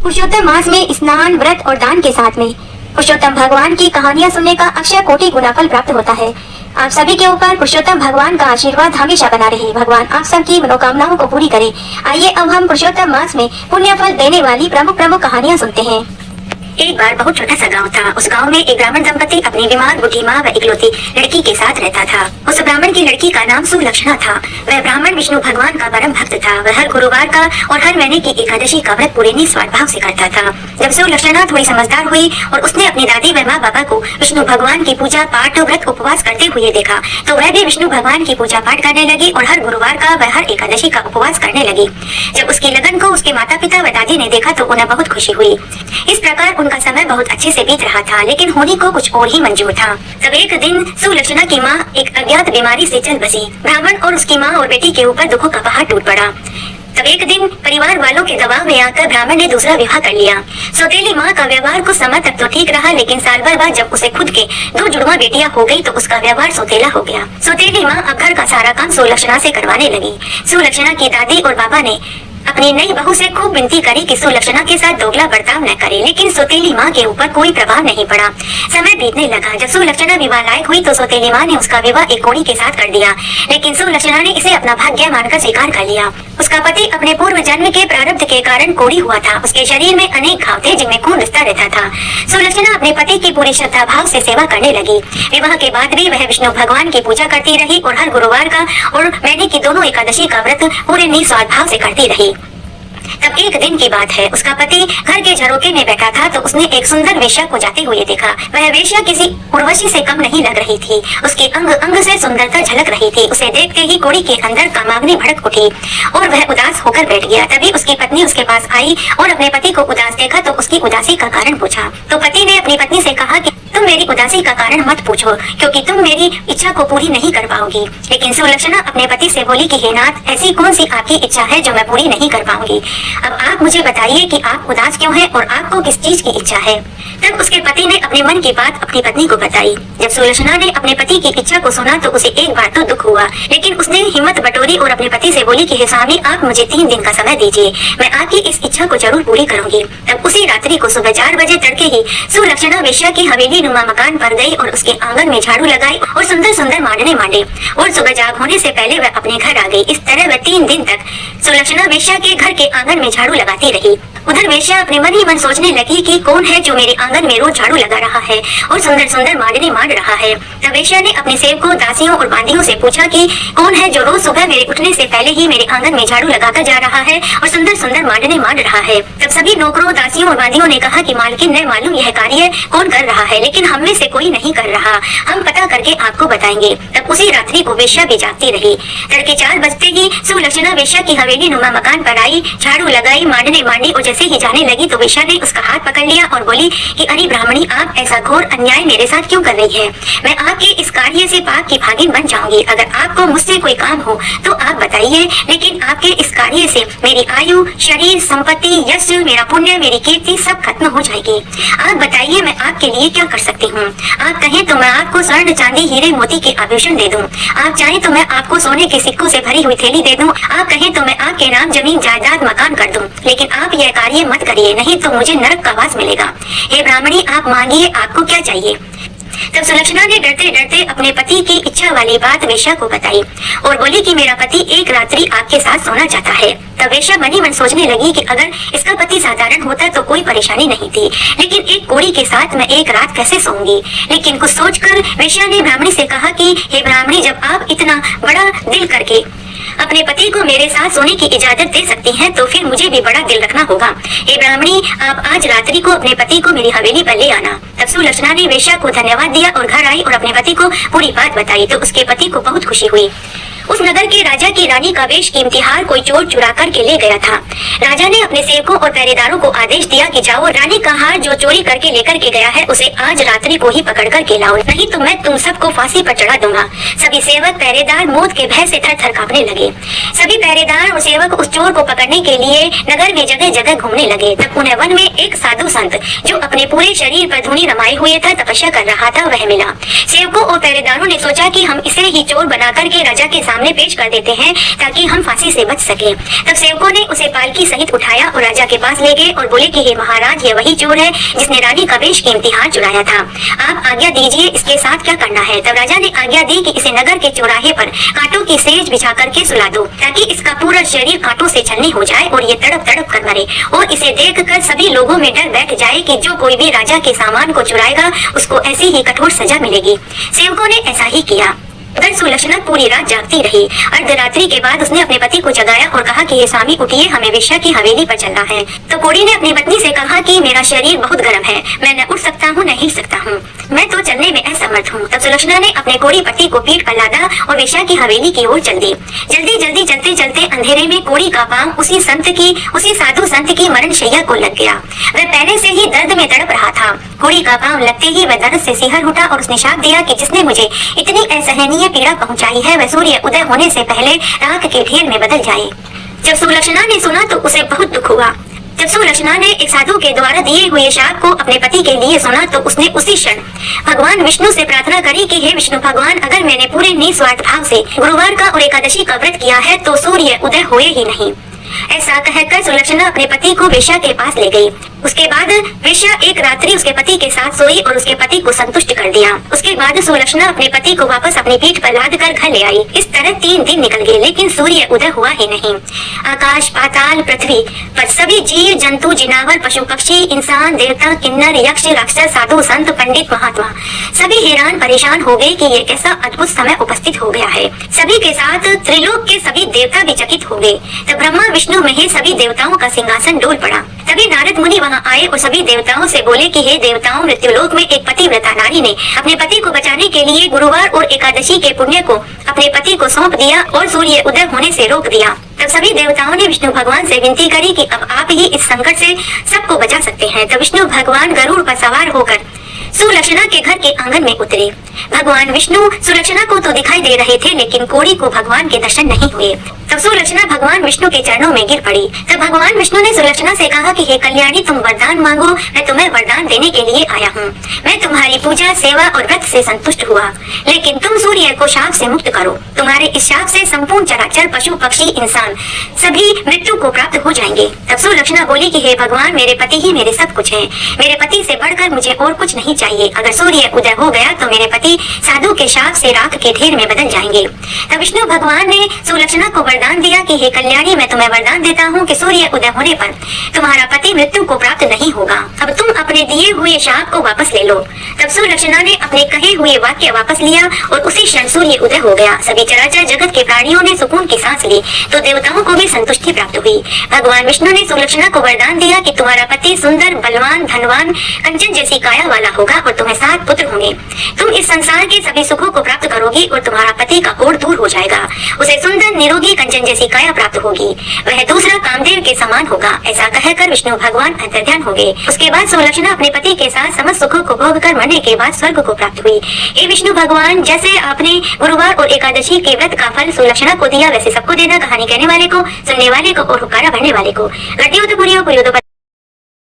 पुरुषोत्तम मास में स्नान, व्रत और दान के साथ में पुरुषोत्तम भगवान की कहानियां सुनने का अक्षय कोटि गुना फल प्राप्त होता है। आप सभी के ऊपर पुरुषोत्तम भगवान का आशीर्वाद हमेशा बना रहे। भगवान आप सबकी मनोकामनाओं को पूरी करे। आइए अब हम पुरुषोत्तम मास में पुण्य फल देने वाली प्रमुख कहानियां सुनते हैं। एक बार बहुत छोटा सा गांव था। उस गांव में एक ब्राह्मण दंपति अपनी बीमार बूढ़ी माँ व इकलौती लड़की के साथ रहता था। उस ब्राह्मण की लड़की का नाम सुलक्षणा था। वह ब्राह्मण विष्णु भगवान का परम भक्त था। वह हर गुरुवार का और हर महीने की एकादशी का व्रत पूरे निस्वार्थ भाव से करता था। जब सुलक्षणा थोड़ी समझदार हुई और उसने अपनी दादी व माँ बाबा को विष्णु भगवान की पूजा पाठ व्रत उपवास करते हुए देखा तो वह भी विष्णु भगवान की पूजा पाठ करने लगी और हर गुरुवार का व हर एकादशी का उपवास करने लगी। जब उसकी लगन को उसके माता पिता व दादी ने देखा तो उन्हें बहुत खुशी हुई। इस प्रकार उनका समय बहुत अच्छे से बीत रहा था, लेकिन होने को कुछ और ही मंजूर था। तब एक दिन सुलक्षणा की माँ एक अज्ञात बीमारी से चल बसी। ब्राह्मण और उसकी माँ और बेटी के ऊपर दुखों का पहाड़ टूट पड़ा। तब एक दिन परिवार वालों के दबाव में आकर ब्राह्मण ने दूसरा विवाह कर लिया। सौतेली माँ का व्यवहार कुछ समय तक तो ठीक रहा, लेकिन साल भर बाद जब उसे खुद के 2 जुड़वा बेटियां हो गई तो उसका व्यवहार सौतेला हो गया। सौतेली माँ अब घर का सारा काम सुलक्षणा से करवाने लगी। सुलक्षणा की दादी और बाबा ने अपनी नई बहू से खूब विनती करी कि सुलक्षणा के साथ दोगला बर्ताव न करे, लेकिन सौतेली माँ के ऊपर कोई प्रभाव नहीं पड़ा। समय बीतने लगा। जब सुलक्षणा विवाह लायक हुई तो सौतेली माँ ने उसका विवाह एक कोढ़ी के साथ कर दिया, लेकिन सुलक्षणा ने इसे अपना भाग्य मानकर स्वीकार कर लिया। उसका पति अपने पूर्व जन्म के प्रारब्ध के कारण कोढ़ी हुआ था। उसके शरीर में अनेक घाव थे जिनमें खून रिसता रहता था। सुलक्षणा अपने पति की पूरी श्रद्धा भाव से सेवा करने लगी। विवाह के बाद भी वह विष्णु भगवान की पूजा करती रही और हर गुरुवार का और महीने की दोनों एकादशी का व्रत पूरे निस्वार्थ भाव से करती रही। तब एक दिन की बात है, उसका पति घर के झरोके में बैठा था तो उसने एक सुंदर वेश्या को जाते हुए देखा। वह वेश्या किसी उर्वशी से कम नहीं लग रही थी। उसके अंग अंग से सुंदरता झलक रही थी। उसे देखते ही कोढ़ी के अंदर कामाग्नि भड़क उठी और वह उदास होकर बैठ गया। तभी उसकी पत्नी उसके पास आई और अपने पति को उदास देखा तो उसकी उदासी का कारण पूछा। तो पति ने अपनी पत्नी से कहा कि तुम मेरी उदासी का कारण मत पूछो, क्योंकि तुम मेरी इच्छा को पूरी नहीं कर पाओगी। लेकिन सुलक्षणा अपने पति से बोली कि हे नाथ, ऐसी कौन सी आपकी इच्छा है जो मैं पूरी नहीं कर पाऊंगी। अब आप मुझे बताइए कि आप उदास क्यों हैं और आपको किस चीज की इच्छा है। तब उसके पति ने अपने मन की बात अपनी पत्नी को बताई। जब सुलक्षणा ने अपने पति की इच्छा को सुना तो उसे एक बार तो दुख हुआ, लेकिन उसने हिम्मत बटोरी और अपने पति से बोली कि हे स्वामी, आप मुझे 3 दिन का समय दीजिए, मैं आपकी इस इच्छा को जरूर पूरी करूंगी। तब उसी रात्रि को सुबह 4 बजे तड़के ही सुलक्षणा वेश्या की हवेली नुमा मकान पर गई और उसके आंगन में झाड़ू लगाई और सुंदर सुंदर मांडने मांडे और सुबह जाग होने से पहले वह अपने घर आ गई। इस तरह वह 3 दिन तक सुलक्षणा वेश्या के घर के आंगन में झाड़ू लगाती रही। उधर वेश्या अपने मन ही मन सोचने लगी कि कौन है जो मेरे आंगन में रोज झाड़ू लगा रहा है और सुंदर सुंदर मांडने मांड रहा है। तब वेश्या ने अपने सेवकों, दासियों और बांदियों से पूछा कि कौन है जो रोज सुबह मेरे उठने से पहले ही मेरे आंगन में झाड़ू लगाकर जा रहा है और सुंदर सुंदर मांडने मांड रहा है। तब सभी नौकरों, दासियों और बांदियों ने कहा कि मालकिन ने मालूम यह कार्य कौन कर रहा है, लेकिन हम में से कोई नहीं कर रहा, हम पता करके आपको बताएंगे। तब उसी रात्रि को वेश्या भी जागती रही। तड़के 4 बजते ही सुलक्षणा वेश्या की हवेली नुमा मकान पर आई, झाड़ू लगाई, मांडने मांडी और जैसे ही जाने लगी तो वेश्या ने उसका हाथ पकड़ लिया और बोली कि अरे ब्राह्मणी, आप ऐसा घोर अन्याय मेरे साथ क्यों कर रही है। मैं आपके इस कार्य से पाप की भागिन बन जाऊंगी। अगर आपको मुझसे कोई काम हो तो आप बताइए, लेकिन आपके इस कार्य से मेरी आयु, शरीर, संपत्ति, यश, मेरा पुण्य, मेरी कीर्ति सब खत्म हो जाएगी। आप बताइए मैं आपके लिए क्या कर सकती हूँ। आप कहें तो मैं आपको स्वर्ण, चांदी, हीरे, मोती के आभूषण दे दूं। आप चाहें तो मैं आपको सोने के सिक्कों से भरी हुई थैली दे दूं। आप कहें तो मैं आपके नाम जमीन, जायदाद, मकान कर दूं। लेकिन आप यह कार्य मत करिए, नहीं तो मुझे नरक का वास मिलेगा। हे ब्राह्मणी, आप मांगिए, आपको क्या चाहिए। तब सुलक्षणा ने डरते डरते अपने पति की इच्छा वाली बात वेश्या को बताई और बोली कि मेरा पति एक रात्रि आपके साथ सोना चाहता है। तब वेश्या मन ही मन सोचने लगी कि अगर इसका पति साधारण होता तो कोई परेशानी नहीं थी, लेकिन एक कोढ़ी के साथ मैं एक रात कैसे सोऊंगी। लेकिन कुछ सोचकर वेश्या ने ब्राह्मणी से कहा कि हे ब्राह्मणी, जब आप इतना बड़ा दिल करके अपने पति को मेरे साथ सोने की इजाजत दे सकती हैं तो फिर मुझे भी बड़ा दिल रखना होगा। हे ब्राह्मणी, आप आज रात्रि को अपने पति को मेरी हवेली पर ले आना। तब सुलक्षणा ने वेश्या को धन्यवाद दिया और घर आई और अपने पति को पूरी बात बताई तो उसके पति को बहुत खुशी हुई। उस नगर के राजा की रानी का बेशकीमती हार कोई चोर चुरा कर के ले गया था। राजा ने अपने सेवकों और पहरेदारों को आदेश दिया कि जाओ, रानी का हार जो चोरी करके लेकर के गया है उसे आज रात्रि को ही पकड़ कर के लाओ, नहीं तो मैं तुम सबको फांसी पर चढ़ा दूंगा। सभी सेवक पहरेदार मौत के भय से थर थर कांपने लगे। सभी पहरेदार और सेवक उस चोर को पकड़ने के लिए नगर में जगह जगह घूमने लगे। तब उन्हें वन में एक साधु संत जो अपने पूरे शरीर पर धूनी रमाए हुए था, तपस्या कर रहा था, वह मिला। सेवकों और पहरेदारों ने सोचा कि हम इसे ही चोर बना करके राजा के सामने पेश कर देते हैं ताकि हम फांसी से बच सके। तब सेवकों ने उसे पालकी सहित उठाया और राजा के पास ले गए और बोले कि हे महाराज, ये वही चोर है जिसने रानी का वेश कीमती हार चुराया था। आप आज्ञा दीजिए, इसके साथ क्या करना है। तब राजा ने आज्ञा दी कि इसे नगर के चौराहे पर कांटों की सेज बिछा करके सुला दो ताकि इसका पूरा शरीर कांटों से छलनी हो जाए और ये तड़प तड़प कर मरे और इसे देखकर सभी लोगों में डर बैठ जाए कि जो कोई भी राजा के सामान को चुराएगा उसको ऐसी ही कठोर सजा मिलेगी। सेवकों ने ऐसा ही किया। उधर सुलक्षणा पूरी रात जागती रही। अर्धरात्रि के बाद उसने अपने पति को जगाया और कहा कि ये स्वामी उठिए, हमें वेश्या की हवेली पर चलना है। तो कोड़ी ने अपनी पत्नी से कहा कि मेरा शरीर बहुत गर्म है, मैं न उठ सकता हूँ न हिल सकता हूँ, मैं तो चलने में असमर्थ हूँ। तब सुलक्षणा ने अपने कोड़ी पति को पीठ पर लादा और वेश्या की हवेली की ओर चल दी। जल्दी जल्दी चलते चलते अंधेरे में कोड़ी का पांव उसी साधु संत की मरण शैया को लग गया। वह पहले से ही दर्द में तड़प रहा था। कोड़ी का पांव लगते ही वह दर्द से सिहर उठा और उसने शाप दिया कि जिसने मुझे इतनी असहनीय पीड़ा पहुंचाई है वह सूर्य उदय होने से पहले राख के ढेर में बदल जाए। जब सुलक्षणा ने सुना तो उसे बहुत दुख हुआ। जब सुलक्षणा ने एक साधु के द्वारा दिए हुए शाप को अपने पति के लिए सुना तो उसने उसी क्षण भगवान विष्णु से प्रार्थना करी कि हे विष्णु भगवान, अगर मैंने पूरे निस्वार्थ भाव से गुरुवार का और एकादशी का व्रत किया है तो सूर्य उदय होए ही नहीं। ऐसा कहकर सुलक्षणा अपने पति को वेश्या के पास ले गई। उसके बाद वेश्या एक रात्रि उसके पति के साथ सोई और उसके पति को संतुष्ट कर दिया। उसके बाद सुलक्षणा अपने पति को वापस अपनी पीठ पर लाद कर घर ले आई। इस तरह 3 दिन निकल गए लेकिन सूर्य उदय हुआ ही नहीं। आकाश, पाताल, पृथ्वी पर सभी जीव जंतु, जिनावर, पशु पक्षी, इंसान, देवता, किन्नर, यक्ष, राक्षस, साधु, संत, पंडित, महात्मा सभी हैरान परेशान हो गए कि ये कैसा अद्भुत समय उपस्थित हो गया है। सभी के साथ त्रिलोक के सभी देवता भी चकित हो गए। तब ब्रह्मा, विष्णु, महेश सभी देवताओं का सिंहासन डोल पड़ा। तभी नारद मुनि वहाँ आए और सभी देवताओं से बोले कि हे देवताओं, मृत्युलोक में एक पतिव्रता नारी ने अपने पति को बचाने के लिए गुरुवार और एकादशी के पुण्य को अपने पति को सौंप दिया और सूर्य उदय होने से रोक दिया। तब सभी देवताओं ने विष्णु भगवान से विनती करी कि अब आप ही इस संकट से सबको बचा सकते हैं। तब विष्णु भगवान गरुड़ पर सवार होकर सुलक्षणा के घर के आंगन में उतरे। भगवान विष्णु सुलक्षणा को तो दिखाई दे रहे थे लेकिन कोड़ी को भगवान के दर्शन नहीं हुए। तब सुलक्षणा भगवान विष्णु के चरणों में गिर पड़ी। तब भगवान विष्णु ने सुलक्षणा से कहा कि हे कल्याणी, तुम वरदान मांगो, मैं तुम्हें वरदान देने के लिए आया हूँ। मैं तुम्हारी पूजा, सेवा और व्रत से संतुष्ट हुआ, लेकिन तुम सूर्य को शाप से मुक्त करो। तुम्हारे इस शाप से संपूर्ण चराचर, पशु पक्षी, इंसान सभी मृत्यु को प्राप्त हो जाएंगे। तब सुलक्षणा बोली कि हे भगवान, मेरे पति ही मेरे सब कुछ है, मेरे पति से बढ़कर मुझे और कुछ नहीं चाहिए। अगर सूर्य उदय हो गया तो मेरे पति साधु के शाप से राख के ढेर में बदल जाएंगे। तब विष्णु भगवान ने सुलक्षणा को वरदान दिया कि हे कल्याणी, मैं तुम्हें वरदान देता हूँ कि सूर्य उदय होने पर तुम्हारा पति मृत्यु को प्राप्त नहीं होगा। अब तुम अपने दिए हुए शाप को वापस ले लो। तब सुलक्षणा ने अपने कहे हुए वाक्य वापस लिया और उसी क्षण सूर्य उदय हो गया। सभी चराचर जगत के प्राणियों ने सुकून की सांस ली तो देवताओं को भी संतुष्टि प्राप्त हुई। भगवान विष्णु ने सुलक्षणा को वरदान दिया कि तुम्हारा पति सुंदर, बलवान, धनवान, कंचन जैसी काया वाला होगा और तुम्हें 7 पुत्र होंगे। तुम इस संसार के सभी सुखों को प्राप्त करोगी और तुम्हारा पति का कोढ़ दूर हो जाएगा। उसे सुंदर, निरोगी, कंचन जैसी काया प्राप्त होगी। वह दूसरा कामदेव के समान होगा। ऐसा कहकर विष्णु भगवान अंतर्ध्यान हो गए। उसके बाद सुलक्षणा अपने पति के साथ समस्त सुखों को भोग कर मरने के बाद स्वर्ग को प्राप्त हुई। हे विष्णु भगवान, जैसे आपने गुरुवार और एकादशी के व्रत का फल सुलक्षणा को दिया वैसे सबको देना। कहानी कहने वाले को, सुनने वाले को और हुक्कारा भरने वाले को। घटियो तो पुरियो, पुरियो तो